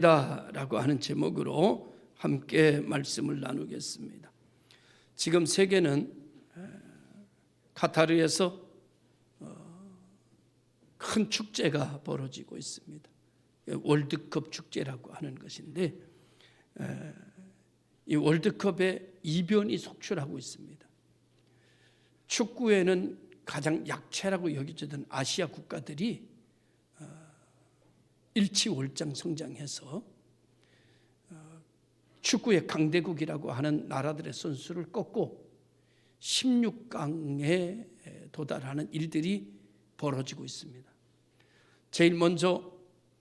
라고 하는 제목으로 함께 말씀을 나누겠습니다. 지금 세계는 카타르에서 큰 축제가 벌어지고 있습니다. 월드컵 축제라고 하는 것인데 이 월드컵에 이변이 속출하고 있습니다. 축구에는 가장 약체라고 여겨지던 아시아 국가들이 일치월장 성장해서 축구의 강대국이라고 하는 나라들의 선수를 꺾고 16강에 도달하는 일들이 벌어지고 있습니다. 제일 먼저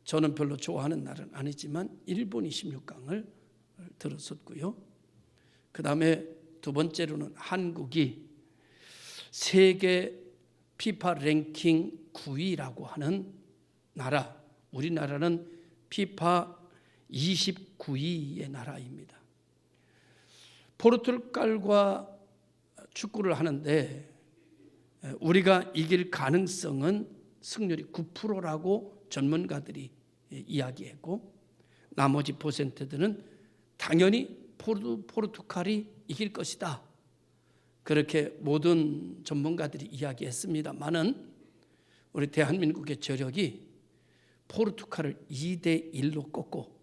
저는 별로 좋아하는 나라는 아니지만 일본이 16강을 들었었고요. 그 다음에 두 번째로는 한국이 세계 피파 랭킹 9위라고 하는 나라, 우리나라는 피파 29위의 나라입니다. 포르투갈과 축구를 하는데 우리가 이길 가능성은 승률이 9%라고 전문가들이 이야기했고, 나머지 퍼센트들은 당연히 포르투갈이 이길 것이다, 그렇게 모든 전문가들이 이야기했습니다만은 우리 대한민국의 저력이 포르투갈을 2대1로 꺾고,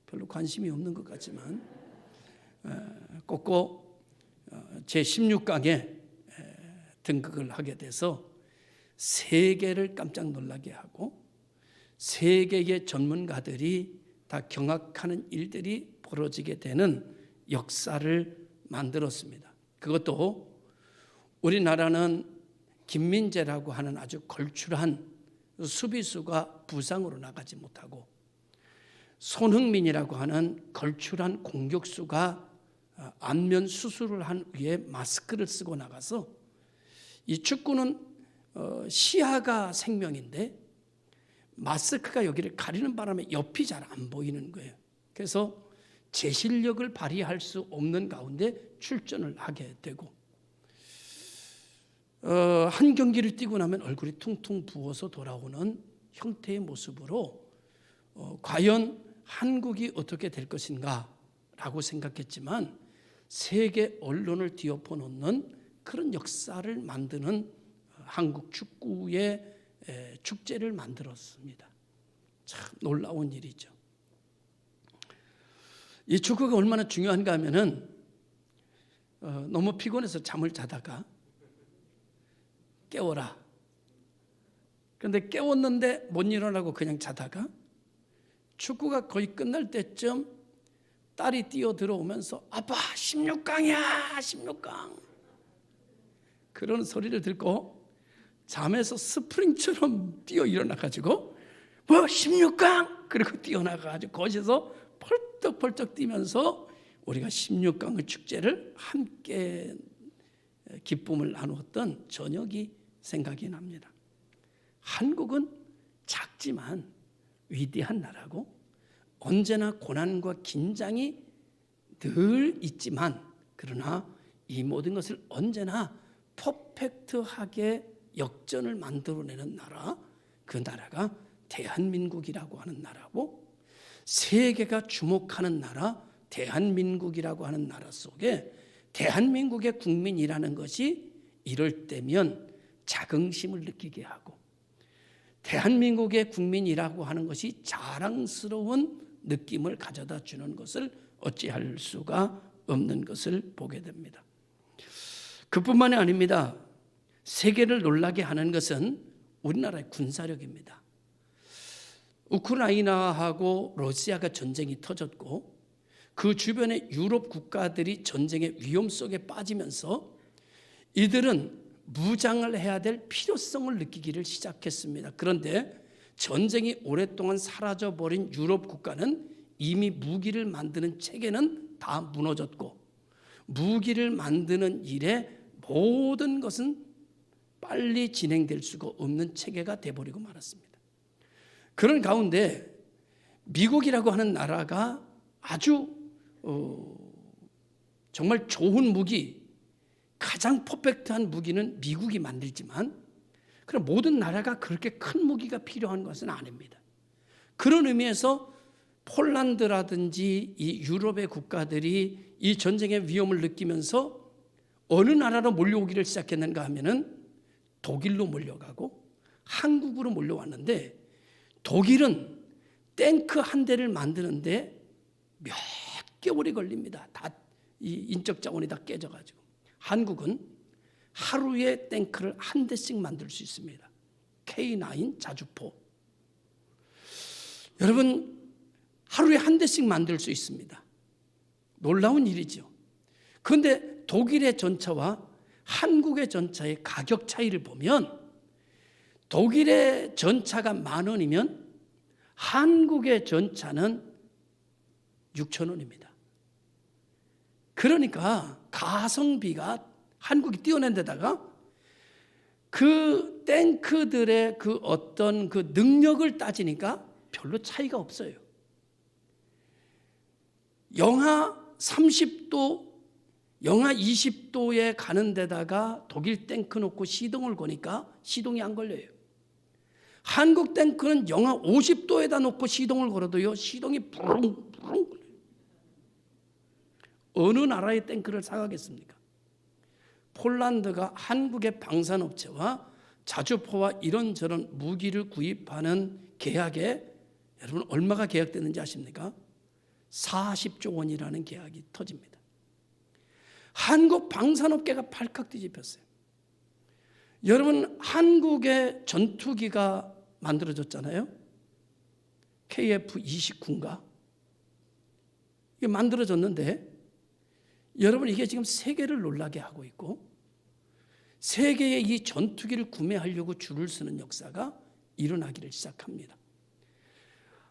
별로 관심이 없는 것 같지만 꺾고 제16강에 등극을 하게 돼서 세계를 깜짝 놀라게 하고 세계의 전문가들이 다 경악하는 일들이 벌어지게 되는 역사를 만들었습니다. 그것도 우리나라는 김민재라고 하는 아주 걸출한 수비수가 부상으로 나가지 못하고 손흥민이라고 하는 걸출한 공격수가 안면 수술을 한 후에 마스크를 쓰고 나가서, 이 축구는 시야가 생명인데 마스크가 여기를 가리는 바람에 옆이 잘 안 보이는 거예요. 그래서 제 실력을 발휘할 수 없는 가운데 출전을 하게 되고, 한 경기를 뛰고 나면 얼굴이 퉁퉁 부어서 돌아오는 형태의 모습으로 과연 한국이 어떻게 될 것인가 라고 생각했지만 세계 언론을 뒤엎어 놓는 그런 역사를 만드는 한국 축구의 축제를 만들었습니다. 참 놀라운 일이죠. 이 축구가 얼마나 중요한가 하면은 너무 피곤해서 잠을 자다가 깨워라. 그런데 깨웠는데 못 일어나고 그냥 자다가 축구가 거의 끝날 때쯤 딸이 뛰어 들어오면서 아빠 16강이야 16강 그런 소리를 듣고 잠에서 스프링처럼 뛰어 일어나가지고 뭐 16강 그리고 뛰어나가가지고 거기서 펄떡펄떡 뛰면서 우리가 16강의 축제를 함께 기쁨을 나누었던 저녁이 생각이 납니다. 한국은 작지만 위대한 나라고 언제나 고난과 긴장이 늘 있지만, 그러나 이 모든 것을 언제나 퍼펙트하게 역전을 만들어내는 나라, 그 나라가 대한민국이라고 하는 나라고, 세계가 주목하는 나라 대한민국이라고 하는 나라 속에 대한민국의 국민이라는 것이 이럴 때면 자긍심을 느끼게 하고, 대한민국의 국민이라고 하는 것이 자랑스러운 느낌을 가져다 주는 것을 어찌할 수가 없는 것을 보게 됩니다. 그뿐만이 아닙니다. 세계를 놀라게 하는 것은 우리나라의 군사력입니다. 우크라이나하고 러시아가 전쟁이 터졌고 그 주변의 유럽 국가들이 전쟁의 위험 속에 빠지면서 이들은 무장을 해야 될 필요성을 느끼기를 시작했습니다. 그런데 전쟁이 오랫동안 사라져버린 유럽 국가는 이미 무기를 만드는 체계는 다 무너졌고 무기를 만드는 일에 모든 것은 빨리 진행될 수가 없는 체계가 돼버리고 말았습니다. 그런 가운데 미국이라고 하는 나라가 아주 정말 좋은 무기, 가장 퍼펙트한 무기는 미국이 만들지만 그럼 모든 나라가 그렇게 큰 무기가 필요한 것은 아닙니다. 그런 의미에서 폴란드라든지 이 유럽의 국가들이 이 전쟁의 위험을 느끼면서 어느 나라로 몰려오기를 시작했는가 하면은 독일로 몰려가고 한국으로 몰려왔는데, 독일은 탱크 한 대를 만드는데 몇 개월이 걸립니다. 다 이 인적 자원이 다 깨져가지고. 한국은 하루에 탱크를 한 대씩 만들 수 있습니다. K9 자주포. 여러분, 하루에 한 대씩 만들 수 있습니다. 놀라운 일이죠. 그런데 독일의 전차와 한국의 전차의 가격 차이를 보면 독일의 전차가 10,000원이면 한국의 전차는 6,000원입니다. 그러니까 가성비가 한국이 뛰어난 데다가 그 탱크들의 그 어떤 그 능력을 따지니까 별로 차이가 없어요. 영하 30도, 영하 20도에 가는 데다가 독일 탱크 놓고 시동을 거니까 시동이 안 걸려요. 한국 탱크는 영하 50도에다 놓고 시동을 걸어도요, 시동이 부릉부릉 걸려요. 어느 나라의 탱크를 사가겠습니까? 폴란드가 한국의 방산업체와 자주포와 이런저런 무기를 구입하는 계약에 여러분 얼마가 계약됐는지 아십니까? 40조 원이라는 계약이 터집니다. 한국 방산업계가 발칵 뒤집혔어요. 여러분, 한국의 전투기가 만들어졌잖아요. KF-29인가? 이게 만들어졌는데 여러분, 이게 지금 세계를 놀라게 하고 있고 세계의 이 전투기를 구매하려고 줄을 서는 역사가 일어나기를 시작합니다.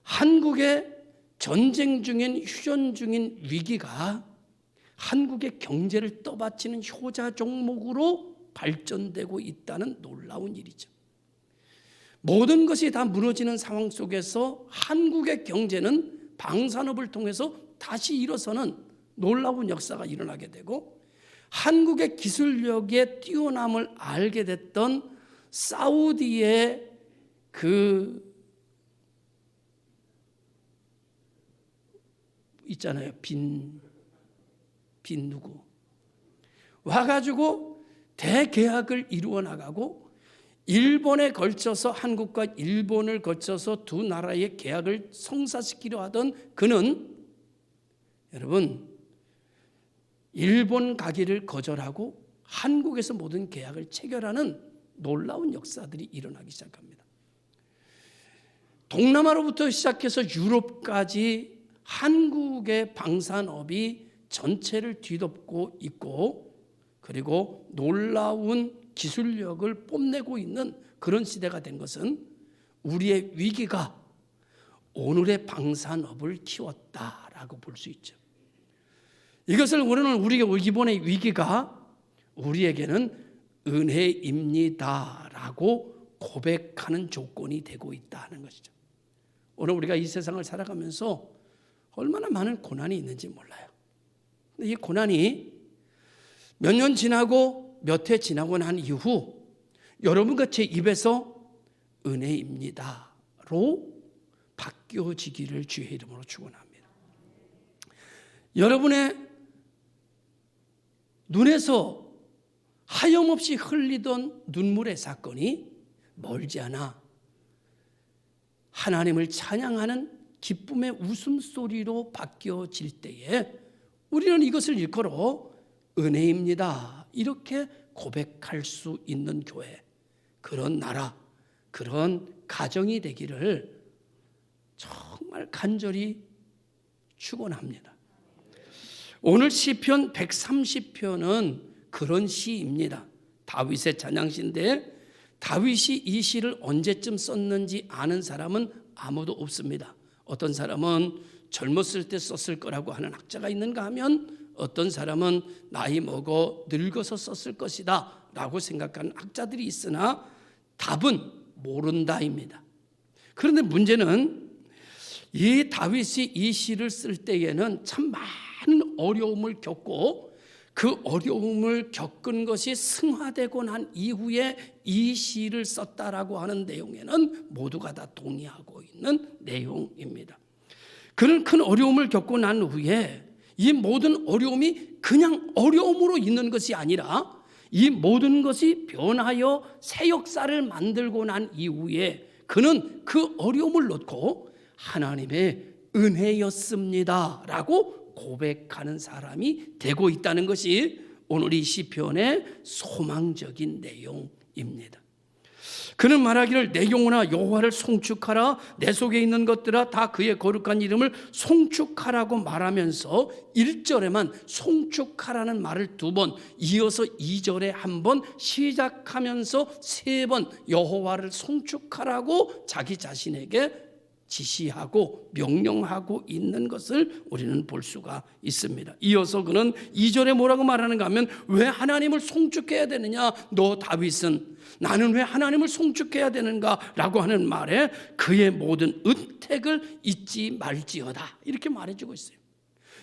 한국의 전쟁 중인 휴전 중인 위기가 한국의 경제를 떠받치는 효자 종목으로 발전되고 있다는 놀라운 일이죠. 모든 것이 다 무너지는 상황 속에서 한국의 경제는 방산업을 통해서 다시 일어서는 놀라운 역사가 일어나게 되고, 한국의 기술력의 뛰어남을 알게 됐던 사우디의 그 있잖아요. 빈 누구 와가지고 대계약을 이루어 나가고, 일본에 걸쳐서, 한국과 일본을 거쳐서 두 나라의 계약을 성사시키려 하던 그는 여러분, 일본 가기를 거절하고 한국에서 모든 계약을 체결하는 놀라운 역사들이 일어나기 시작합니다. 동남아로부터 시작해서 유럽까지 한국의 방산업이 전체를 뒤덮고 있고, 그리고 놀라운 기술력을 뽐내고 있는 그런 시대가 된 것은 우리의 위기가 오늘의 방산업을 키웠다라고 볼 수 있죠. 이것을 우리는 이번의 위기가 우리에게는 은혜입니다라고 고백하는 조건이 되고 있다는 것이죠. 오늘 우리가 이 세상을 살아가면서 얼마나 많은 고난이 있는지 몰라요. 근데 이 고난이 몇 년 지나고 몇 해 지나고 난 이후 여러분과 제 입에서 은혜입니다로 바뀌어지기를 주의 이름으로 축원합니다. 여러분의 눈에서 하염없이 흘리던 눈물의 사건이 멀지 않아 하나님을 찬양하는 기쁨의 웃음소리로 바뀌어질 때에 우리는 이것을 일컬어 은혜입니다 이렇게 고백할 수 있는 교회, 그런 나라, 그런 가정이 되기를 정말 간절히 축원합니다. 오늘 시편 130편은 그런 시입니다. 다윗의 찬양시인데 다윗이 이 시를 언제쯤 썼는지 아는 사람은 아무도 없습니다. 어떤 사람은 젊었을 때 썼을 거라고 하는 학자가 있는가 하면, 어떤 사람은 나이 먹어 늙어서 썼을 것이다 라고 생각하는 학자들이 있으나 답은 모른다입니다. 그런데 문제는 이 다윗이 이 시를 쓸 때에는 참 많은 어려움을 겪고 그 어려움을 겪은 것이 승화되고 난 이후에 이 시를 썼다라고 하는 내용에는 모두가 다 동의하고 있는 내용입니다. 그런 큰 어려움을 겪고 난 후에 이 모든 어려움이 그냥 어려움으로 있는 것이 아니라 이 모든 것이 변하여 새 역사를 만들고 난 이후에 그는 그 어려움을 놓고 하나님의 은혜였습니다 라고 고백하는 사람이 되고 있다는 것이 오늘 이 시편의 소망적인 내용입니다. 그는 말하기를 내 영혼아 여호와를 송축하라, 내 속에 있는 것들아 다 그의 거룩한 이름을 송축하라고 말하면서 1절에만 송축하라는 말을 2번, 이어서 2절에 1번 시작하면서 3번 여호와를 송축하라고 자기 자신에게 지시하고 명령하고 있는 것을 우리는 볼 수가 있습니다. 이어서 그는 2절에 뭐라고 말하는가 하면 왜 하나님을 송축해야 되느냐, 너 다윗은 나는 왜 하나님을 송축해야 되는가 라고 하는 말에 그의 모든 은택을 잊지 말지어다 이렇게 말해주고 있어요.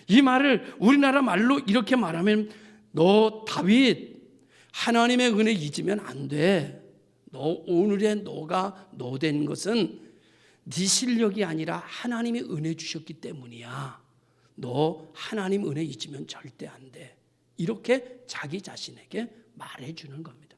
이 말을 우리나라 말로 이렇게 말하면 너 다윗 하나님의 은혜 잊으면 안 돼. 너 오늘의 너가 너 된 것은 네 실력이 아니라 하나님이 은혜 주셨기 때문이야. 너 하나님 은혜 잊으면 절대 안 돼. 이렇게 자기 자신에게 말해주는 겁니다.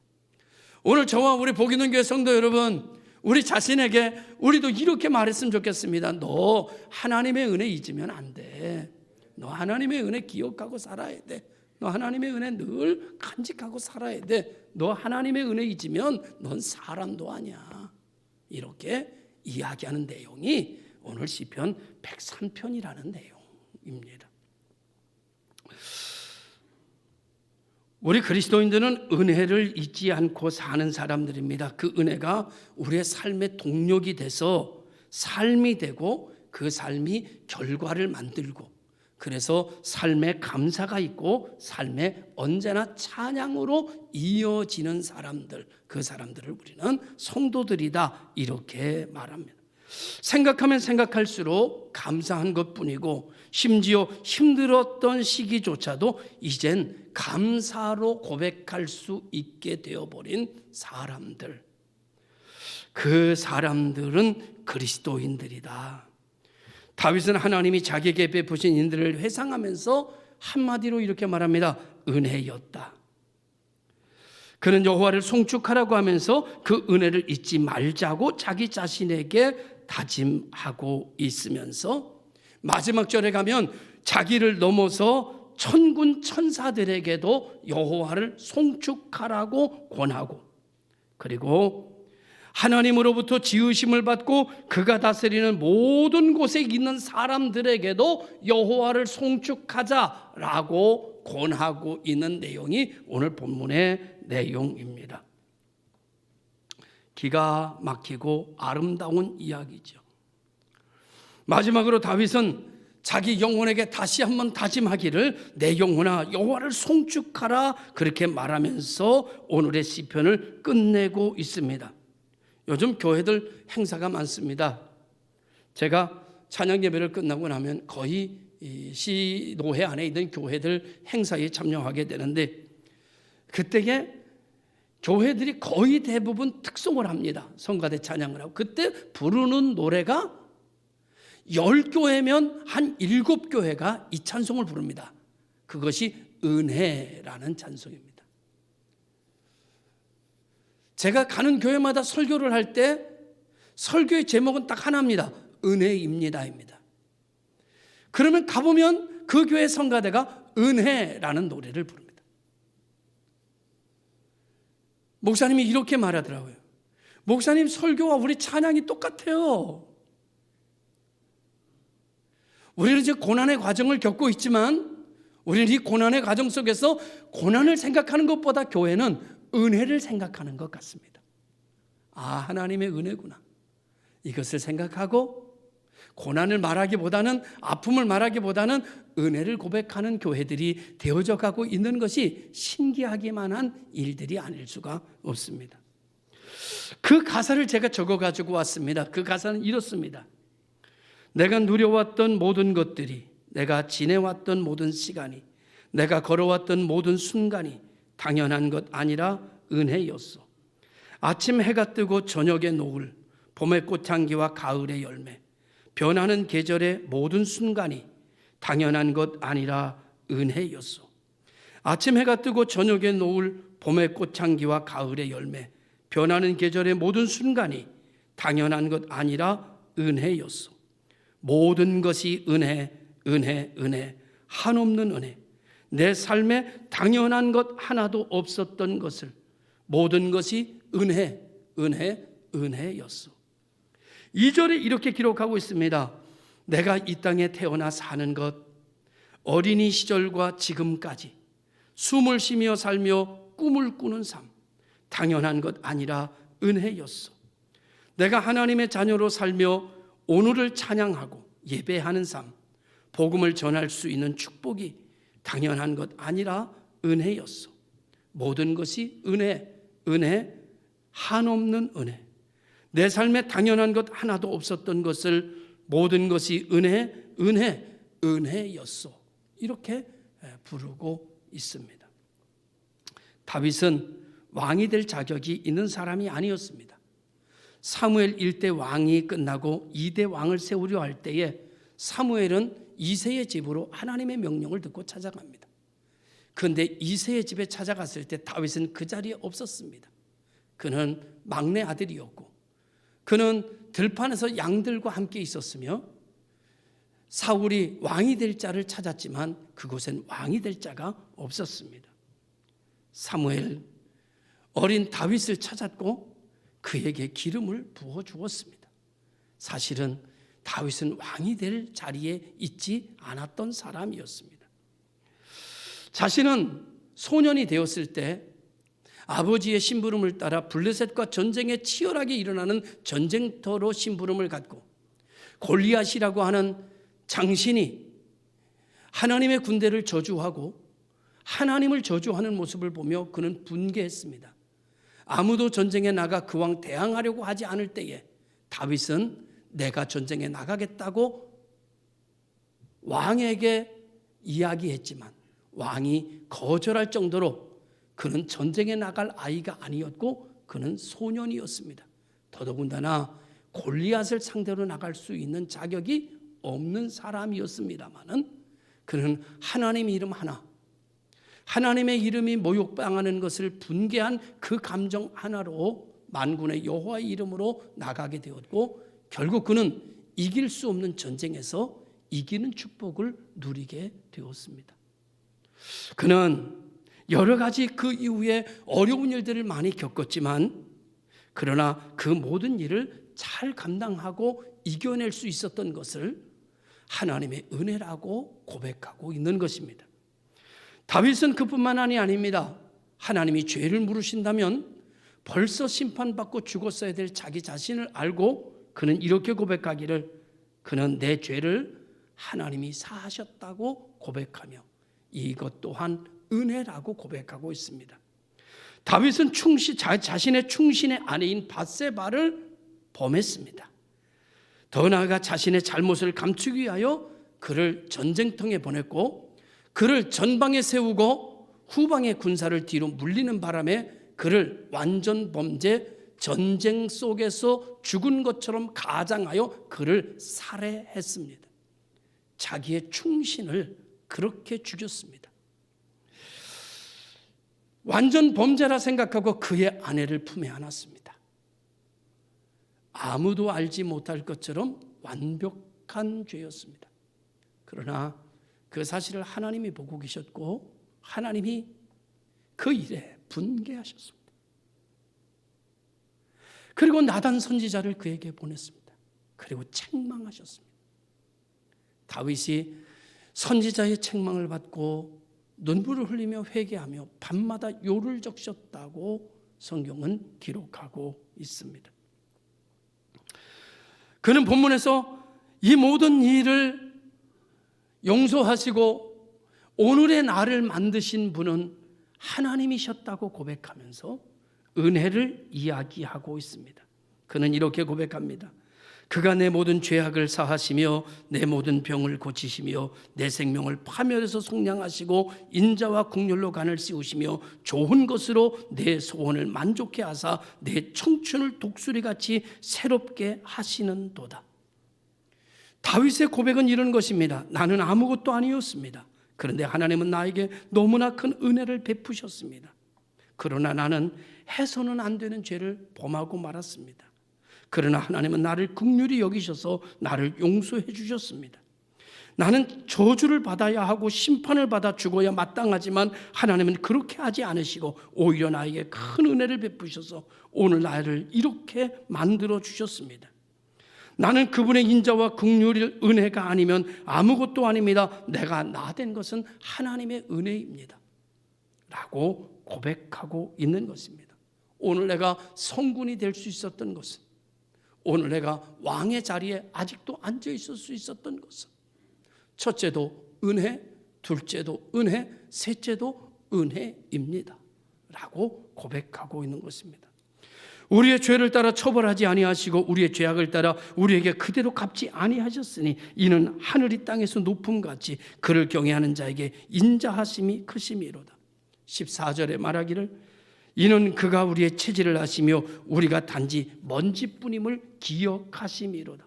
오늘 저와 우리 복이는 교회 성도 여러분, 우리 자신에게 우리도 이렇게 말했으면 좋겠습니다. 너 하나님의 은혜 잊으면 안 돼. 너 하나님의 은혜 기억하고 살아야 돼. 너 하나님의 은혜 늘 간직하고 살아야 돼. 너 하나님의 은혜 잊으면 넌 사람도 아니야. 이렇게 이야기하는 내용이 오늘 시편 103편이라는 내용입니다. 우리 그리스도인들은 은혜를 잊지 않고 사는 사람들입니다. 그 은혜가 우리의 삶의 동력이 돼서 삶이 되고 그 삶이 결과를 만들고 그래서 삶에 감사가 있고 삶에 언제나 찬양으로 이어지는 사람들, 그 사람들을 우리는 성도들이다 이렇게 말합니다. 생각하면 생각할수록 감사한 것뿐이고 심지어 힘들었던 시기조차도 이젠 감사로 고백할 수 있게 되어버린 사람들, 그 사람들은 그리스도인들이다. 다윗은 하나님이 자기에게 베푸신 인들을 회상하면서 한마디로 이렇게 말합니다. 은혜였다. 그는 여호와를 송축하라고 하면서 그 은혜를 잊지 말자고 자기 자신에게 다짐하고 있으면서 마지막 절에 가면 자기를 넘어서 천군 천사들에게도 여호와를 송축하라고 권하고 그리고 하나님으로부터 지으심을 받고 그가 다스리는 모든 곳에 있는 사람들에게도 여호와를 송축하자라고 권하고 있는 내용이 오늘 본문의 내용입니다. 기가 막히고 아름다운 이야기죠. 마지막으로 다윗은 자기 영혼에게 다시 한번 다짐하기를 내 영혼아 여호와를 송축하라 그렇게 말하면서 오늘의 시편을 끝내고 있습니다. 요즘 교회들 행사가 많습니다. 제가 찬양 예배를 끝나고 나면 거의 시노회 안에 있는 교회들 행사에 참여하게 되는데 그때에 교회들이 거의 대부분 특송을 합니다. 성가대 찬양을 하고 그때 부르는 노래가 10교회면 한 7교회가 이 찬송을 부릅니다. 그것이 은혜라는 찬송입니다. 제가 가는 교회마다 설교를 할 때 설교의 제목은 딱 하나입니다. 은혜입니다입니다. 그러면 가보면 그 교회 성가대가 은혜라는 노래를 부릅니다. 목사님이 이렇게 말하더라고요. 목사님 설교와 우리 찬양이 똑같아요. 우리는 이제 고난의 과정을 겪고 있지만 우리는 이 고난의 과정 속에서 고난을 생각하는 것보다 교회는 은혜를 생각하는 것 같습니다. 아, 하나님의 은혜구나. 이것을 생각하고 고난을 말하기보다는 아픔을 말하기보다는 은혜를 고백하는 교회들이 되어져 가고 있는 것이 신기하기만 한 일들이 아닐 수가 없습니다. 그 가사를 제가 적어 가지고 왔습니다. 그 가사는 이렇습니다. 내가 누려왔던 모든 것들이, 내가 지내왔던 모든 시간이, 내가 걸어왔던 모든 순간이 당연한 것 아니라 은혜였소. 아침 해가 뜨고 저녁의 노을, 봄의 꽃향기와 가을의 열매, 변하는 계절의 모든 순간이 당연한 것 아니라 은혜였소. 아침 해가 뜨고 저녁의 노을, 봄의 꽃향기와 가을의 열매, 변하는 계절의 모든 순간이 당연한 것 아니라 은혜였소. 모든 것이 은혜, 은혜, 은혜, 한없는 은혜. 내 삶에 당연한 것 하나도 없었던 것을 모든 것이 은혜, 은혜, 은혜였소. 2절에 이렇게 기록하고 있습니다. 내가 이 땅에 태어나 사는 것, 어린이 시절과 지금까지 숨을 쉬며 살며 꿈을 꾸는 삶, 당연한 것 아니라 은혜였소. 내가 하나님의 자녀로 살며 오늘을 찬양하고 예배하는 삶, 복음을 전할 수 있는 축복이 당연한 것 아니라 은혜였소. 모든 것이 은혜, 은혜, 한없는 은혜. 내 삶에 당연한 것 하나도 없었던 것을 모든 것이 은혜, 은혜, 은혜였소. 이렇게 부르고 있습니다. 다윗은 왕이 될 자격이 있는 사람이 아니었습니다. 사무엘 1대 왕이 끝나고 2대 왕을 세우려 할 때에 사무엘은 이새의 집으로 하나님의 명령을 듣고 찾아갑니다. 그런데 이새의 집에 찾아갔을 때 다윗은 그 자리에 없었습니다. 그는 막내 아들이었고 그는 들판에서 양들과 함께 있었으며 사울이 왕이 될 자를 찾았지만 그곳엔 왕이 될 자가 없었습니다. 사무엘 어린 다윗을 찾았고 그에게 기름을 부어 주었습니다. 사실은 다윗은 왕이 될 자리에 있지 않았던 사람이었습니다. 자신은 소년이 되었을 때 아버지의 심부름을 따라 블레셋과 전쟁에 치열하게 일어나는 전쟁터로 심부름을 갖고 골리앗이라고 하는 장신이 하나님의 군대를 저주하고 하나님을 저주하는 모습을 보며 그는 분개했습니다. 아무도 전쟁에 나가 그 왕 대항하려고 하지 않을 때에 다윗은 내가 전쟁에 나가겠다고 왕에게 이야기했지만 왕이 거절할 정도로 그는 전쟁에 나갈 아이가 아니었고 그는 소년이었습니다. 더더군다나 골리앗을 상대로 나갈 수 있는 자격이 없는 사람이었습니다마는 그는 하나님의 이름 하나, 하나님의 이름이 모욕당하는 것을 분개한 그 감정 하나로 만군의 여호와의 이름으로 나가게 되었고 결국 그는 이길 수 없는 전쟁에서 이기는 축복을 누리게 되었습니다. 그는 여러 가지 그 이후에 어려운 일들을 많이 겪었지만 그러나 그 모든 일을 잘 감당하고 이겨낼 수 있었던 것을 하나님의 은혜라고 고백하고 있는 것입니다. 다윗은 그뿐만이 아닙니다. 하나님이 죄를 물으신다면 벌써 심판받고 죽었어야 될 자기 자신을 알고 그는 이렇게 고백하기를 그는 내 죄를 하나님이 사하셨다고 고백하며 이것 또한 은혜라고 고백하고 있습니다. 다윗은 자신의 충신의 아내인 밧세바를 범했습니다. 더 나아가 자신의 잘못을 감추기 위하여 그를 전쟁터에 보냈고 그를 전방에 세우고 후방의 군사를 뒤로 물리는 바람에 그를 완전 범죄 전쟁 속에서 죽은 것처럼 가장하여 그를 살해했습니다. 자기의 충신을 그렇게 죽였습니다. 완전 범죄라 생각하고 그의 아내를 품에 안았습니다. 아무도 알지 못할 것처럼 완벽한 죄였습니다. 그러나 그 사실을 하나님이 보고 계셨고 하나님이 그 일에 분개하셨습니다. 그리고 나단 선지자를 그에게 보냈습니다. 그리고 책망하셨습니다. 다윗이 선지자의 책망을 받고 눈물을 흘리며 회개하며 밤마다 요를 적셨다고 성경은 기록하고 있습니다. 그는 본문에서 이 모든 일을 용서하시고 오늘의 나를 만드신 분은 하나님이셨다고 고백하면서 은혜를 이야기하고 있습니다. 그는 이렇게 고백합니다. 그가 내 모든 죄악을 사하시며 내 모든 병을 고치시며 내 생명을 파멸해서 속량하시고 인자와 국률로 간을 씌우시며 좋은 것으로 내 소원을 만족해 하사 내 청춘을 독수리같이 새롭게 하시는도다. 다윗의 고백은 이런 것입니다. 나는 아무것도 아니었습니다. 그런데 하나님은 나에게 너무나 큰 은혜를 베푸셨습니다. 그러나 나는 해서는 안 되는 죄를 범하고 말았습니다. 그러나 하나님은 나를 긍휼히 여기셔서 나를 용서해 주셨습니다. 나는 저주를 받아야 하고 심판을 받아 죽어야 마땅하지만 하나님은 그렇게 하지 않으시고 오히려 나에게 큰 은혜를 베푸셔서 오늘 나를 이렇게 만들어 주셨습니다. 나는 그분의 인자와 긍휼의 은혜가 아니면 아무것도 아닙니다. 내가 나 된 것은 하나님의 은혜입니다. 라고 고백하고 있는 것입니다. 오늘 내가 성군이 될 수 있었던 것은, 오늘 내가 왕의 자리에 아직도 앉아 있을 수 있었던 것은 첫째도 은혜, 둘째도 은혜, 셋째도 은혜입니다. 라고 고백하고 있는 것입니다. 우리의 죄를 따라 처벌하지 아니하시고 우리의 죄악을 따라 우리에게 그대로 갚지 아니하셨으니 이는 하늘이 땅에서 높음같이 그를 경외하는 자에게 인자하심이 크심이로다. 14절에 말하기를 이는 그가 우리의 체질을 아시며 우리가 단지 먼지뿐임을 기억하심이로다.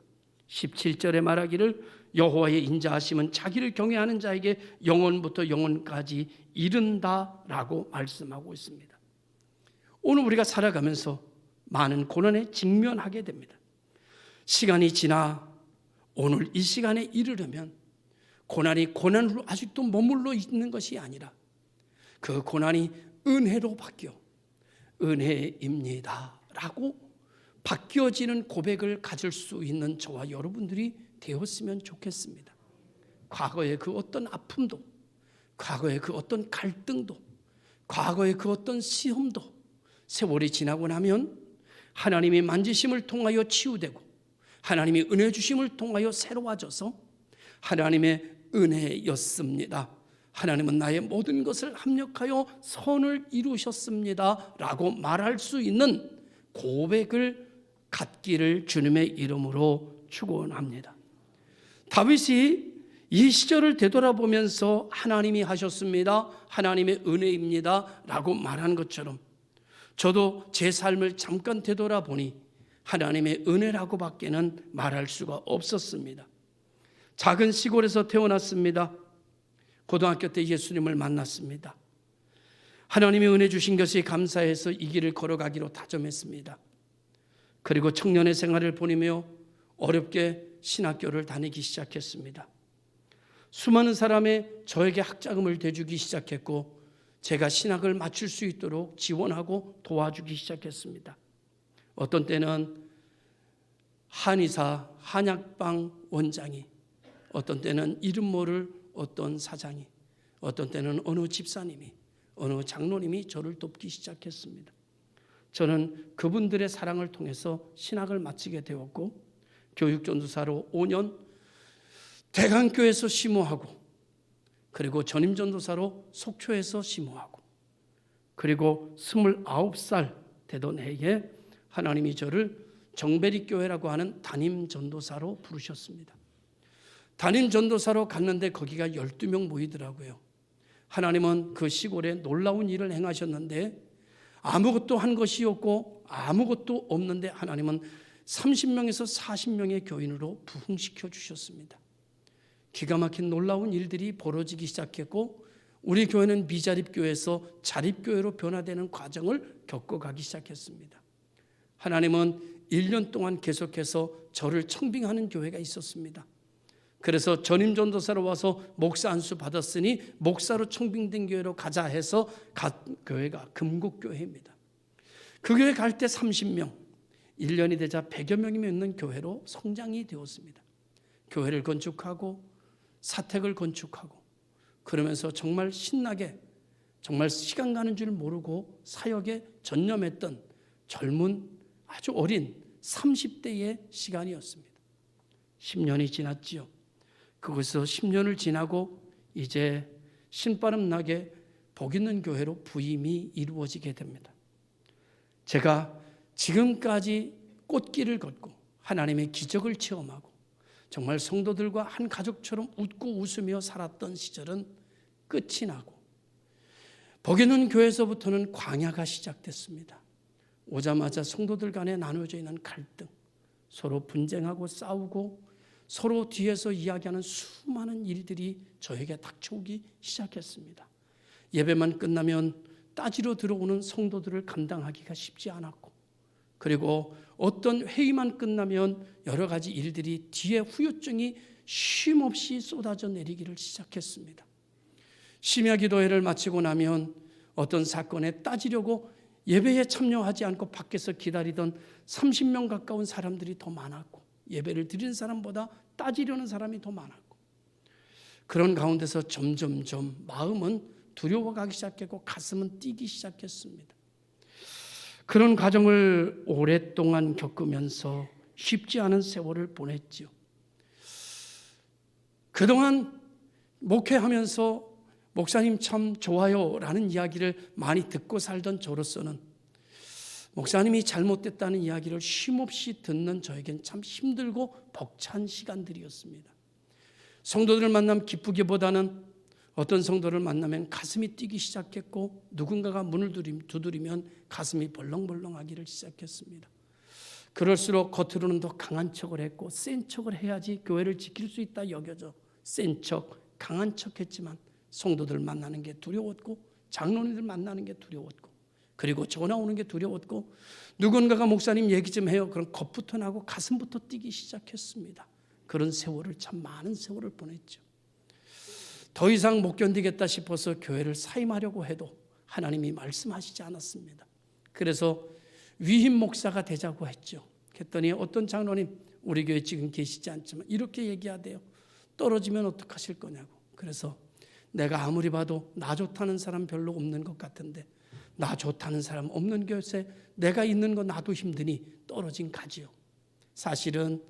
17절에 말하기를 여호와의 인자하심은 자기를 경외하는 자에게 영원부터 영원까지 이른다라고 말씀하고 있습니다. 오늘 우리가 살아가면서 많은 고난에 직면하게 됩니다. 시간이 지나 오늘 이 시간에 이르려면 고난이 고난으로 아직도 머물러 있는 것이 아니라 그 고난이 은혜로 바뀌어 은혜입니다 라고 바뀌어지는 고백을 가질 수 있는 저와 여러분들이 되었으면 좋겠습니다. 과거의 그 어떤 아픔도, 과거의 그 어떤 갈등도, 과거의 그 어떤 시험도 세월이 지나고 나면 하나님이 만지심을 통하여 치유되고 하나님이 은혜 주심을 통하여 새로워져서 하나님의 은혜였습니다. 하나님은 나의 모든 것을 합력하여 선을 이루셨습니다 라고 말할 수 있는 고백을 갖기를 주님의 이름으로 축원합니다. 다윗이 이 시절을 되돌아보면서 하나님이 하셨습니다, 하나님의 은혜입니다 라고 말한 것처럼 저도 제 삶을 잠깐 되돌아보니 하나님의 은혜라고 밖에는 말할 수가 없었습니다. 작은 시골에서 태어났습니다. 고등학교 때 예수님을 만났습니다. 하나님의 은혜 주신 것이 감사해서 이 길을 걸어가기로 다짐했습니다. 그리고 청년의 생활을 보내며 어렵게 신학교를 다니기 시작했습니다. 수많은 사람의 저에게 학자금을 대주기 시작했고 제가 신학을 마칠 수 있도록 지원하고 도와주기 시작했습니다. 어떤 때는 한의사, 한약방 원장이, 어떤 때는 이름 모를 어떤 사장이, 어떤 때는 어느 집사님이, 어느 장로님이 저를 돕기 시작했습니다. 저는 그분들의 사랑을 통해서 신학을 마치게 되었고 교육전도사로 5년 대강교에서 심호하고 그리고 전임전도사로 속초에서 심호하고 그리고 29살 되던 해에 하나님이 저를 정배리교회라고 하는 담임전도사로 부르셨습니다. 담임전도사로 갔는데 거기가 12명 모이더라고요. 하나님은 그 시골에 놀라운 일을 행하셨는데 아무것도 한 것이 없고 아무것도 없는데 하나님은 30명에서 40명의 교인으로 부흥시켜 주셨습니다. 기가 막힌 놀라운 일들이 벌어지기 시작했고 우리 교회는 미자립교회에서 자립교회로 변화되는 과정을 겪어가기 시작했습니다. 하나님은 1년 동안 계속해서 저를 청빙하는 교회가 있었습니다. 그래서 전임전도사로 와서 목사 안수 받았으니 목사로 청빙된 교회로 가자 해서 교회가 금곡교회입니다. 그 교회 갈 때 30명, 1년이 되자 100여 명이 맺는 교회로 성장이 되었습니다. 교회를 건축하고 사택을 건축하고 그러면서 정말 신나게 정말 시간 가는 줄 모르고 사역에 전념했던 젊은 아주 어린 30대의 시간이었습니다. 10년이 지났지요. 그것에서 10년을 지나고 이제 신바람 나게 복 있는 교회로 부임이 이루어지게 됩니다. 제가 지금까지 꽃길을 걷고 하나님의 기적을 체험하고 정말 성도들과 한 가족처럼 웃고 웃으며 살았던 시절은 끝이 나고 복이는 교회에서부터는 광야가 시작됐습니다. 오자마자 성도들 간에 나눠져 있는 갈등, 서로 분쟁하고 싸우고 서로 뒤에서 이야기하는 수많은 일들이 저에게 닥쳐오기 시작했습니다. 예배만 끝나면 따지러 들어오는 성도들을 감당하기가 쉽지 않았고, 그리고 어떤 회의만 끝나면 여러 가지 일들이 뒤에 후유증이 쉼없이 쏟아져 내리기를 시작했습니다. 심야 기도회를 마치고 나면 어떤 사건에 따지려고 예배에 참여하지 않고 밖에서 기다리던 30명 가까운 사람들이 더 많았고, 예배를 드리는 사람보다 따지려는 사람이 더 많았고, 그런 가운데서 점점점 마음은 두려워가기 시작했고 가슴은 뛰기 시작했습니다. 그런 과정을 오랫동안 겪으면서 쉽지 않은 세월을 보냈죠. 그동안 목회하면서 목사님 참 좋아요 라는 이야기를 많이 듣고 살던 저로서는 목사님이 잘못됐다는 이야기를 쉼없이 듣는 저에겐 참 힘들고 벅찬 시간들이었습니다. 성도들을 만나면 기쁘기보다는 어떤 성도를 만나면 가슴이 뛰기 시작했고, 누군가가 문을 두드리면 가슴이 벌렁벌렁하기를 시작했습니다. 그럴수록 겉으로는 더 강한 척을 했고 센 척을 해야지 교회를 지킬 수 있다 여겨져 센 척, 강한 척 했지만 성도들 만나는 게 두려웠고 장로님들 만나는 게 두려웠고 그리고 전화 오는 게 두려웠고 누군가가 목사님 얘기 좀 해요. 그럼 겁부터 나고 가슴부터 뛰기 시작했습니다. 그런 세월을 참 많은 세월을 보냈죠. 더 이상 못 견디겠다 싶어서 교회를 사임하려고 해도 하나님이 말씀하시지 않았습니다. 그래서 위임 목사가 되자고 했죠. 그랬더니 어떤 장로님, 우리 교회 지금 계시지 않지만 이렇게 얘기하대요. 떨어지면 어떡하실 거냐고. 그래서 내가 아무리 봐도 나 좋다는 사람 별로 없는 것 같은데 나 좋다는 사람 없는 교회에 내가 있는 거 나도 힘드니 떨어진 가지요. 사실은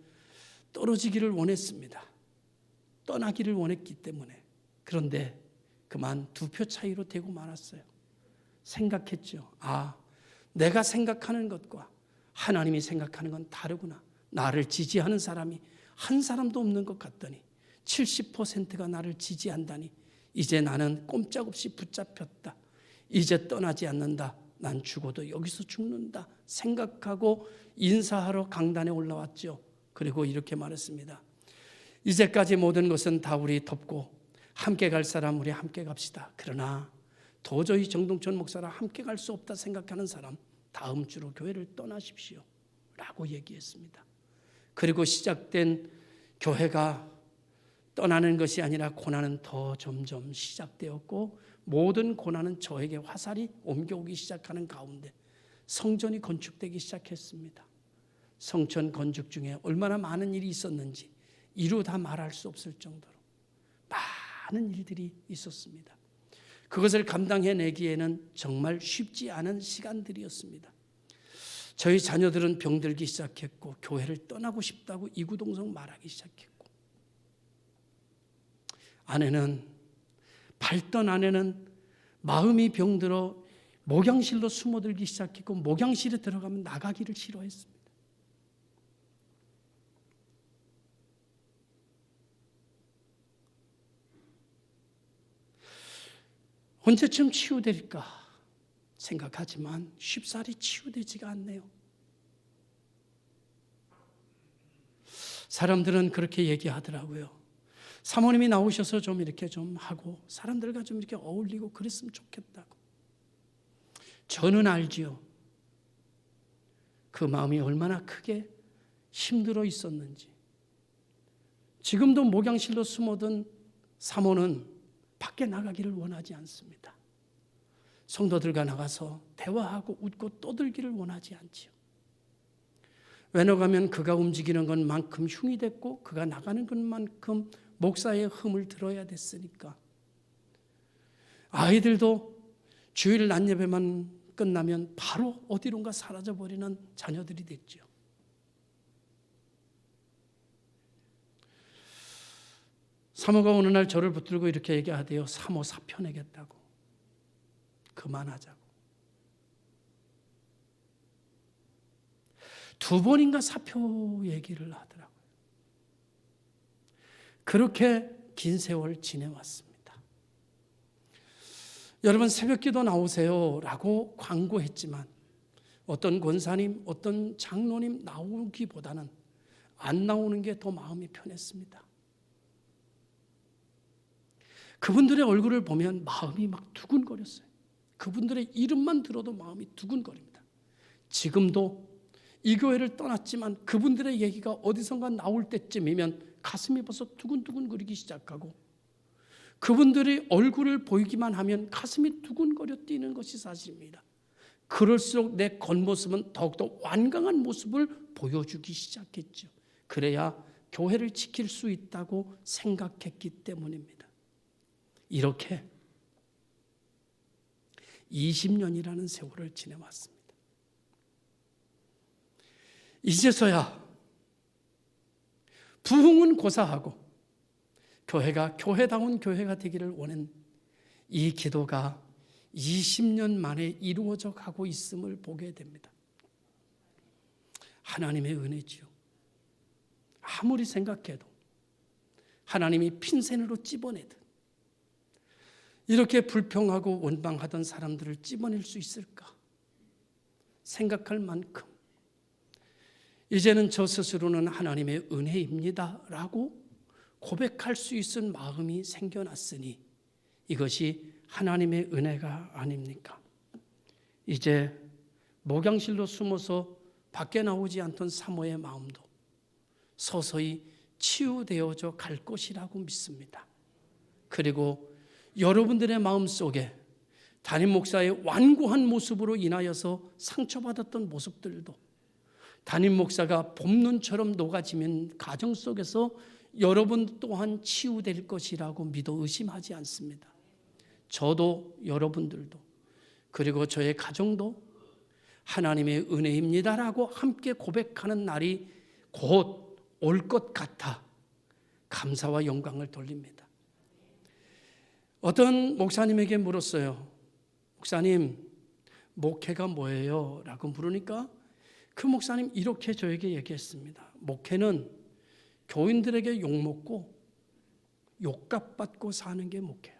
떨어지기를 원했습니다. 떠나기를 원했기 때문에. 그런데 그만 2표 차이로 되고 말았어요. 생각했죠. 아, 내가 생각하는 것과 하나님이 생각하는 건 다르구나. 나를 지지하는 사람이 한 사람도 없는 것 같더니 70%가 나를 지지한다니 이제 나는 꼼짝없이 붙잡혔다. 이제 떠나지 않는다. 난 죽어도 여기서 죽는다. 생각하고 인사하러 강단에 올라왔죠. 그리고 이렇게 말했습니다. 이제까지 모든 것은 다 우리 덮고 함께 갈 사람 우리 함께 갑시다. 그러나 도저히 정동천 목사랑 함께 갈 수 없다 생각하는 사람 다음 주로 교회를 떠나십시오 라고 얘기했습니다. 그리고 시작된 교회가 떠나는 것이 아니라 고난은 더 점점 시작되었고 모든 고난은 저에게 화살이 옮겨오기 시작하는 가운데 성전이 건축되기 시작했습니다. 성전 건축 중에 얼마나 많은 일이 있었는지 이루 다 말할 수 없을 정도로 많은 일들이 있었습니다. 그것을 감당해내기에는 정말 쉽지 않은 시간들이었습니다. 저희 자녀들은 병들기 시작했고 교회를 떠나고 싶다고 이구동성 말하기 시작했고 발던 아내는 마음이 병들어 목양실로 숨어들기 시작했고 목양실에 들어가면 나가기를 싫어했습니다. 언제쯤 치유될까 생각하지만 쉽사리 치유되지가 않네요. 사람들은 그렇게 얘기하더라고요. 사모님이 나오셔서 좀 이렇게 좀 하고 사람들과 좀 이렇게 어울리고 그랬으면 좋겠다고. 저는 알지요. 그 마음이 얼마나 크게 힘들어 있었는지. 지금도 목양실로 숨어든 사모는 밖에 나가기를 원하지 않습니다. 성도들과 나가서 대화하고 웃고 떠들기를 원하지 않지요. 외노가면 그가 움직이는 것만큼 흉이 됐고 그가 나가는 것만큼 목사의 흠을 들어야 됐으니까 아이들도 주일 낮 예배만 끝나면 바로 어디론가 사라져버리는 자녀들이 됐죠. 사모가 어느 날 저를 붙들고 이렇게 얘기하대요. 사모 사표 내겠다고. 그만하자고. 두 번인가 사표 얘기를 하더라고요. 그렇게 긴 세월 지내왔습니다. 여러분 새벽기도 나오세요라고 광고했지만 어떤 권사님, 어떤 장로님 나오기보다는 안 나오는 게 더 마음이 편했습니다. 그분들의 얼굴을 보면 마음이 막 두근거렸어요. 그분들의 이름만 들어도 마음이 두근거립니다. 지금도 이 교회를 떠났지만 그분들의 얘기가 어디선가 나올 때쯤이면 가슴이 벌써 두근두근거리기 시작하고 그분들의 얼굴을 보이기만 하면 가슴이 두근거려 뛰는 것이 사실입니다. 그럴수록 내 겉모습은 더욱더 완강한 모습을 보여주기 시작했죠. 그래야 교회를 지킬 수 있다고 생각했기 때문입니다. 이렇게 20년이라는 세월을 지내왔습니다. 이제서야 부흥은 고사하고 교회가 교회다운 교회가 되기를 원한 이 기도가 20년 만에 이루어져 가고 있음을 보게 됩니다. 하나님의 은혜지요. 아무리 생각해도 하나님이 핀셋으로 찝어내듯 이렇게 불평하고 원망하던 사람들을 찝어낼 수 있을까 생각할 만큼 이제는 저 스스로는 하나님의 은혜입니다 라고 고백할 수 있을 마음이 생겨났으니 이것이 하나님의 은혜가 아닙니까? 이제 목양실로 숨어서 밖에 나오지 않던 사모의 마음도 서서히 치유되어져 갈 것이라고 믿습니다. 그리고 여러분들의 마음속에 담임 목사의 완고한 모습으로 인하여서 상처받았던 모습들도 담임 목사가 봄눈처럼 녹아지면 가정 속에서 여러분 또한 치유될 것이라고 믿어 의심하지 않습니다. 저도 여러분들도 그리고 저의 가정도 하나님의 은혜입니다라고 함께 고백하는 날이 곧 올 것 같아 감사와 영광을 돌립니다. 어떤 목사님에게 물었어요. 목사님, 목회가 뭐예요? 라고 물으니까 그 목사님 이렇게 저에게 얘기했습니다. 목회는 교인들에게 욕먹고 욕값받고 사는 게 목회야.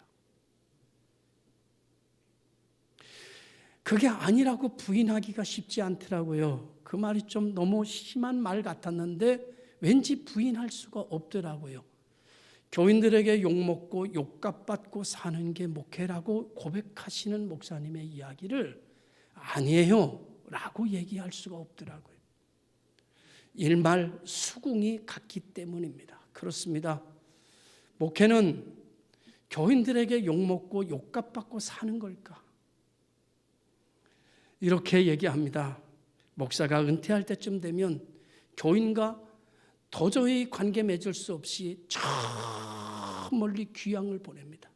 그게 아니라고 부인하기가 쉽지 않더라고요. 그 말이 좀 너무 심한 말 같았는데 왠지 부인할 수가 없더라고요. 교인들에게 욕먹고 욕값받고 사는 게 목회라고 고백하시는 목사님의 이야기를 아니에요 라고 얘기할 수가 없더라고요. 일말 수긍이 갔기 때문입니다. 그렇습니다. 목회는 교인들에게 욕먹고 욕값받고 사는 걸까? 이렇게 얘기합니다. 목사가 은퇴할 때쯤 되면 교인과 도저히 관계 맺을 수 없이 저 멀리 귀향을 보냅니다.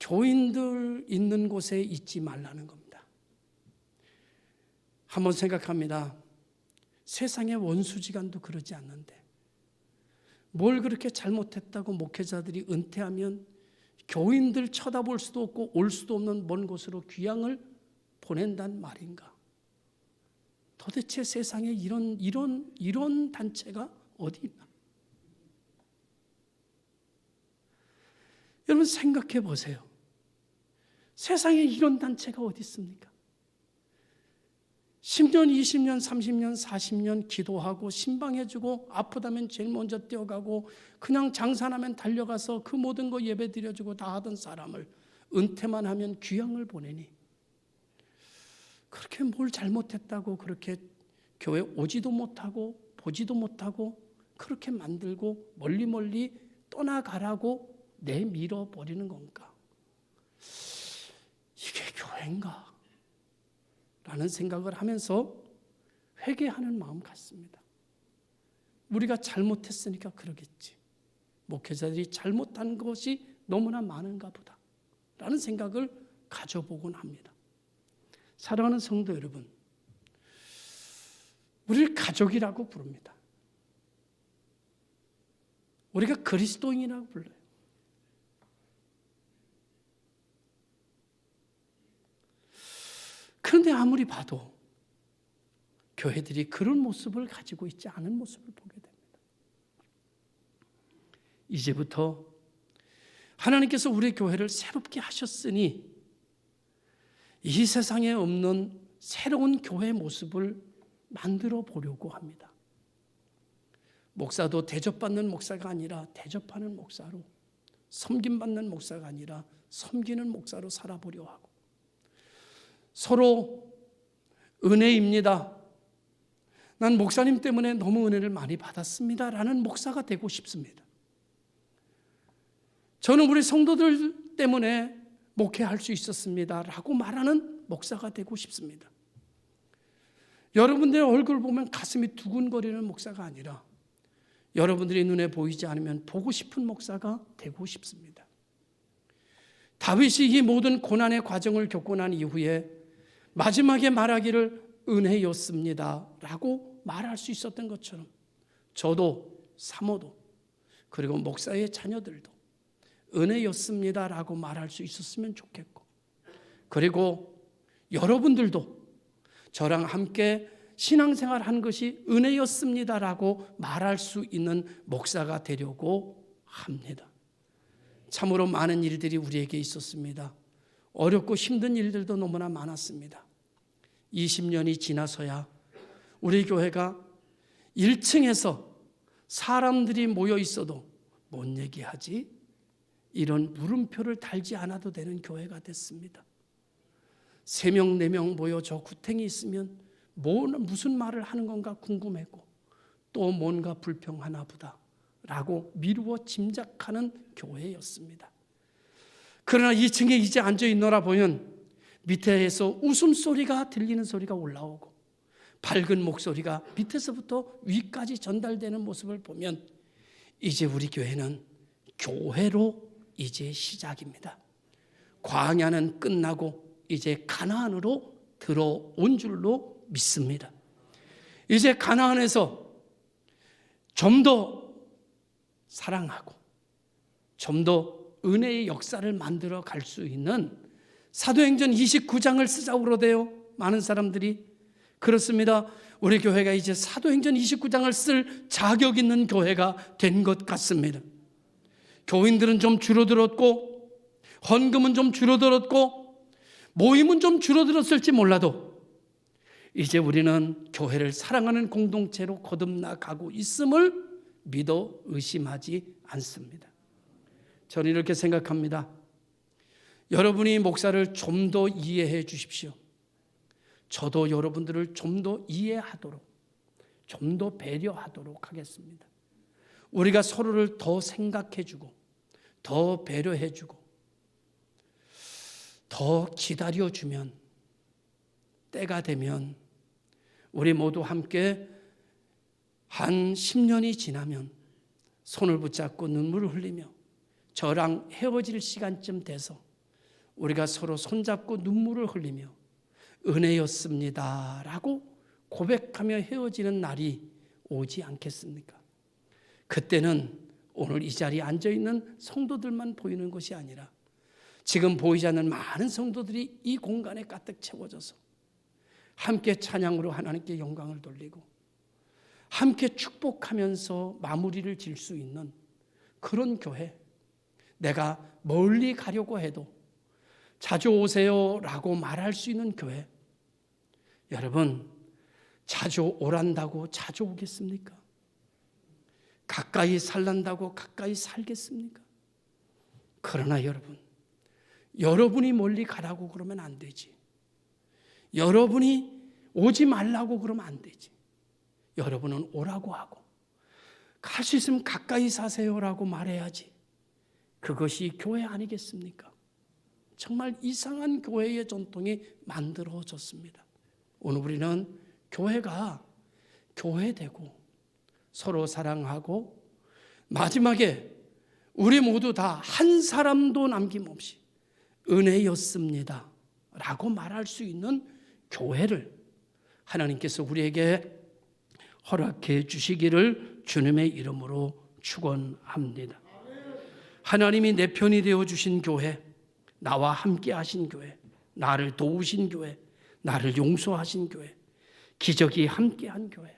교인들 있는 곳에 있지 말라는 겁니다. 한번 생각합니다. 세상의 원수지간도 그러지 않는데 뭘 그렇게 잘못했다고 목회자들이 은퇴하면 교인들 쳐다볼 수도 없고 올 수도 없는 먼 곳으로 귀향을 보낸단 말인가? 도대체 세상에 이런 단체가 어디 있나? 여러분 생각해 보세요. 세상에 이런 단체가 어디 있습니까? 10년, 20년, 30년, 40년 기도하고 신방해주고 아프다면 제일 먼저 뛰어가고 그냥 장사하면 달려가서 그 모든 거 예배 드려주고 다 하던 사람을 은퇴만 하면 귀향을 보내니 그렇게 뭘 잘못했다고 그렇게 교회 오지도 못하고 보지도 못하고 그렇게 만들고 멀리 떠나가라고 내밀어 버리는 건가? 이게 교회인가? 라는 생각을 하면서 회개하는 마음 같습니다. 우리가 잘못했으니까 그러겠지. 목회자들이 잘못한 것이 너무나 많은가 보다. 라는 생각을 가져보곤 합니다. 사랑하는 성도 여러분, 우리를 가족이라고 부릅니다. 우리가 그리스도인이라고 불러요. 그런데 아무리 봐도 교회들이 그런 모습을 가지고 있지 않은 모습을 보게 됩니다. 이제부터 하나님께서 우리 교회를 새롭게 하셨으니 이 세상에 없는 새로운 교회 모습을 만들어 보려고 합니다. 목사도 대접받는 목사가 아니라 대접하는 목사로, 섬김받는 목사가 아니라 섬기는 목사로 살아보려 하고, 서로 은혜입니다, 난 목사님 때문에 너무 은혜를 많이 받았습니다 라는 목사가 되고 싶습니다. 저는 우리 성도들 때문에 목회할 수 있었습니다 라고 말하는 목사가 되고 싶습니다. 여러분들의 얼굴 보면 가슴이 두근거리는 목사가 아니라 여러분들이 눈에 보이지 않으면 보고 싶은 목사가 되고 싶습니다. 다윗이 이 모든 고난의 과정을 겪고 난 이후에 마지막에 말하기를 은혜였습니다 라고 말할 수 있었던 것처럼 저도 사모도 그리고 목사의 자녀들도 은혜였습니다 라고 말할 수 있었으면 좋겠고, 그리고 여러분들도 저랑 함께 신앙생활 한 것이 은혜였습니다 라고 말할 수 있는 목사가 되려고 합니다. 참으로 많은 일들이 우리에게 있었습니다. 어렵고 힘든 일들도 너무나 많았습니다. 20년이 지나서야 우리 교회가 1층에서 사람들이 모여 있어도 뭔 얘기하지? 이런 물음표를 달지 않아도 되는 교회가 됐습니다. 3명, 4명 모여 저 구탱이 있으면 무슨 말을 하는 건가 궁금했고 또 뭔가 불평하나 보다 라고 미루어 짐작하는 교회였습니다. 그러나 2층에 이제 앉아있노라 보면 밑에서 웃음소리가 들리는 소리가 올라오고 밝은 목소리가 밑에서부터 위까지 전달되는 모습을 보면 이제 우리 교회는 교회로 이제 시작입니다. 광야는 끝나고 이제 가나안으로 들어온 줄로 믿습니다. 이제 가나안에서 좀 더 사랑하고 좀 더 은혜의 역사를 만들어 갈 수 있는 사도행전 29장을 쓰자고 그러대요. 많은 사람들이. 그렇습니다. 우리 교회가 이제 사도행전 29장을 쓸 자격 있는 교회가 된 것 같습니다. 교인들은 좀 줄어들었고 헌금은 좀 줄어들었고 모임은 좀 줄어들었을지 몰라도 이제 우리는 교회를 사랑하는 공동체로 거듭나가고 있음을 믿어 의심하지 않습니다. 저는 이렇게 생각합니다. 여러분이 목사를 좀 더 이해해 주십시오. 저도 여러분들을 좀 더 이해하도록, 좀 더 배려하도록 하겠습니다. 우리가 서로를 더 생각해주고, 더 배려해주고, 더 기다려주면 때가 되면 우리 모두 함께 한 10년이 지나면 손을 붙잡고 눈물을 흘리며 저랑 헤어질 시간쯤 돼서 우리가 서로 손잡고 눈물을 흘리며 은혜였습니다 라고 고백하며 헤어지는 날이 오지 않겠습니까? 그때는 오늘 이 자리에 앉아있는 성도들만 보이는 것이 아니라 지금 보이지 않는 많은 성도들이 이 공간에 가득 채워져서 함께 찬양으로 하나님께 영광을 돌리고 함께 축복하면서 마무리를 질 수 있는 그런 교회, 내가 멀리 가려고 해도 자주 오세요 라고 말할 수 있는 교회, 여러분 자주 오란다고 자주 오겠습니까? 가까이 살란다고 가까이 살겠습니까? 그러나 여러분이 멀리 가라고 그러면 안 되지. 여러분이 오지 말라고 그러면 안 되지. 여러분은 오라고 하고 갈 수 있으면 가까이 사세요라고 말해야지. 그것이 교회 아니겠습니까? 정말 이상한 교회의 전통이 만들어졌습니다. 오늘 우리는 교회가 교회되고 서로 사랑하고 마지막에 우리 모두 다 한 사람도 남김없이 은혜였습니다 라고 말할 수 있는 교회를 하나님께서 우리에게 허락해 주시기를 주님의 이름으로 축원합니다. 하나님이 내 편이 되어 주신 교회, 나와 함께 하신 교회, 나를 도우신 교회, 나를 용서하신 교회, 기적이 함께한 교회.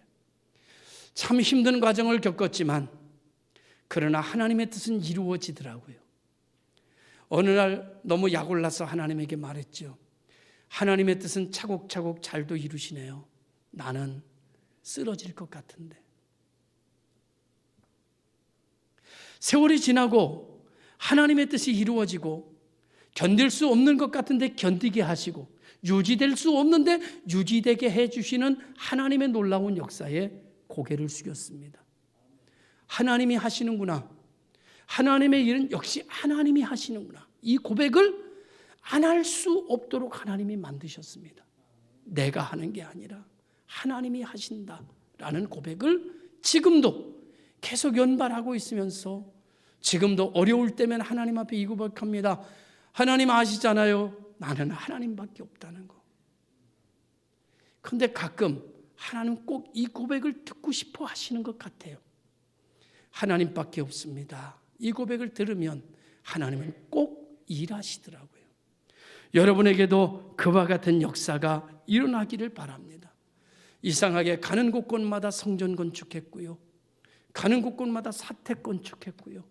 참 힘든 과정을 겪었지만 그러나 하나님의 뜻은 이루어지더라고요. 어느 날 너무 약올라서 하나님에게 말했죠. 하나님의 뜻은 차곡차곡 잘도 이루시네요. 나는 쓰러질 것 같은데. 세월이 지나고 하나님의 뜻이 이루어지고 견딜 수 없는 것 같은데 견디게 하시고 유지될 수 없는데 유지되게 해주시는 하나님의 놀라운 역사에 고개를 숙였습니다. 하나님이 하시는구나. 하나님의 일은 역시 하나님이 하시는구나. 이 고백을 안 할 수 없도록 하나님이 만드셨습니다. 내가 하는 게 아니라 하나님이 하신다라는 고백을 지금도 계속 연발하고 있으면서 지금도 어려울 때면 하나님 앞에 이 고백합니다. 하나님 아시잖아요. 나는 하나님밖에 없다는 거. 그런데 가끔 하나님 꼭 이 고백을 듣고 싶어 하시는 것 같아요. 하나님밖에 없습니다. 이 고백을 들으면 하나님은 꼭 일하시더라고요. 여러분에게도 그와 같은 역사가 일어나기를 바랍니다. 이상하게 가는 곳곳마다 성전 건축했고요. 가는 곳곳마다 사택 건축했고요.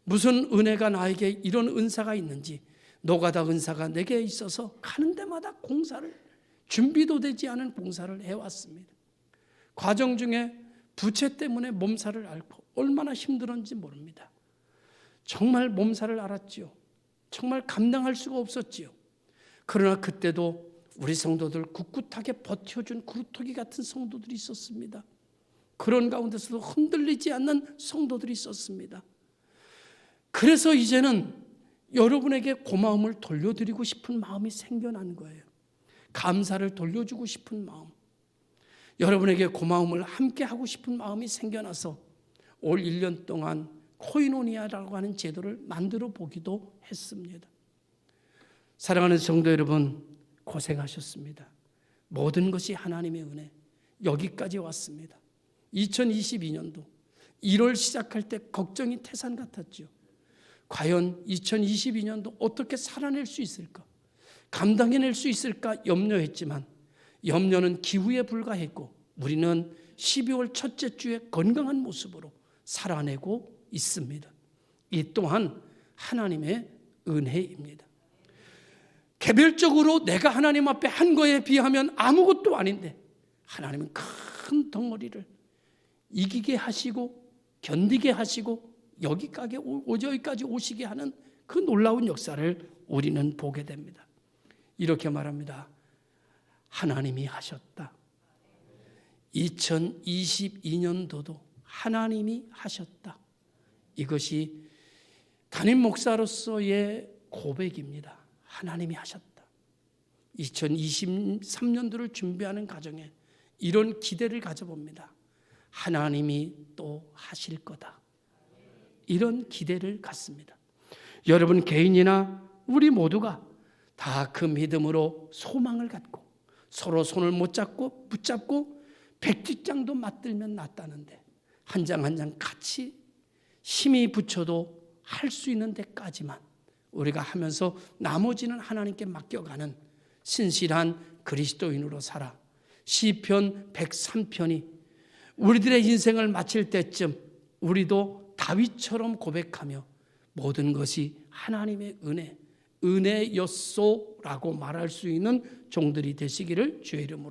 무슨 은혜가 나에게 이런 은사가 있는지 노가다 은사가 내게 있어서 가는 데마다 공사를 준비도 되지 않은 봉사를 해왔습니다. 과정 중에 부채 때문에 몸살을 앓고 얼마나 힘들었는지 모릅니다. 정말 몸살을 앓았지요. 정말 감당할 수가 없었지요. 그러나 그때도 우리 성도들 꿋꿋하게 버텨준 구루토기 같은 성도들이 있었습니다. 그런 가운데서도 흔들리지 않는 성도들이 있었습니다. 그래서 이제는 여러분에게 고마움을 돌려드리고 싶은 마음이 생겨난 거예요. 감사를 돌려주고 싶은 마음. 여러분에게 고마움을 함께 하고 싶은 마음이 생겨나서 올 1년 동안 코이노니아라고 하는 제도를 만들어 보기도 했습니다. 사랑하는 성도 여러분, 고생하셨습니다. 모든 것이 하나님의 은혜. 여기까지 왔습니다. 2022년도 1월 시작할 때 걱정이 태산 같았죠. 과연 2022년도 어떻게 살아낼 수 있을까? 감당해낼 수 있을까 염려했지만 염려는 기후에 불과했고 우리는 12월 첫째 주에 건강한 모습으로 살아내고 있습니다. 이 또한 하나님의 은혜입니다. 개별적으로 내가 하나님 앞에 한 거에 비하면 아무것도 아닌데 하나님은 큰 덩어리를 이기게 하시고 견디게 하시고 여기까지 오시게 하는 그 놀라운 역사를 우리는 보게 됩니다. 이렇게 말합니다. 하나님이 하셨다. 2022년도도 하나님이 하셨다. 이것이 담임 목사로서의 고백입니다. 하나님이 하셨다. 2023년도를 준비하는 과정에 이런 기대를 가져봅니다. 하나님이 또 하실 거다. 이런 기대를 갖습니다. 여러분 개인이나 우리 모두가 다 그 믿음으로 소망을 갖고 서로 손을 못 잡고 붙잡고 백지장도 맞들면 낫다는데 한 장 한 장 같이 힘이 붙여도 할 수 있는 데까지만 우리가 하면서 나머지는 하나님께 맡겨가는 신실한 그리스도인으로 살아 시편 103편이 우리들의 인생을 마칠 때쯤 우리도 다윗처럼 고백하며 모든 것이 하나님의 은혜였소라고 말할 수 있는 종들이 되시기를 주의 이름으로